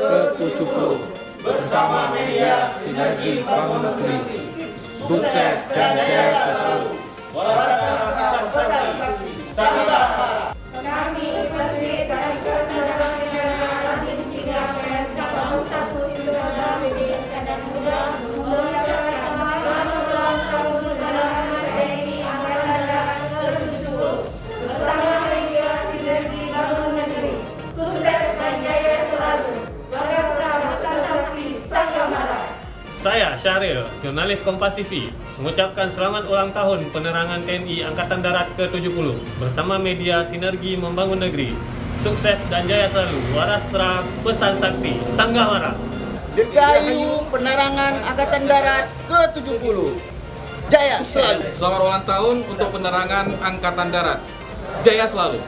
ke-70 bersama media sinergi bangun negeri. Sukses dan jaya selalu. Kami bersih dari keterangan di 3 cabang 1 Syukuran media dan muda mengucapkan selamat ulang tahun Penerangan TNI Angkatan Darat ke-70 bersama media sinergi bangun negeri. Sukses dan jaya selalu. Saya Syahril, jurnalis Kompas TV, mengucapkan selamat ulang tahun Penerangan TNI Angkatan Darat ke-70 bersama media sinergi membangun negeri. Sukses dan jaya selalu. Warastra pesan sakti Sanggah Mara. Dirgahayu Penerangan Angkatan Darat ke-70. Jaya selalu. Selamat ulang tahun untuk Penerangan Angkatan Darat. Jaya selalu.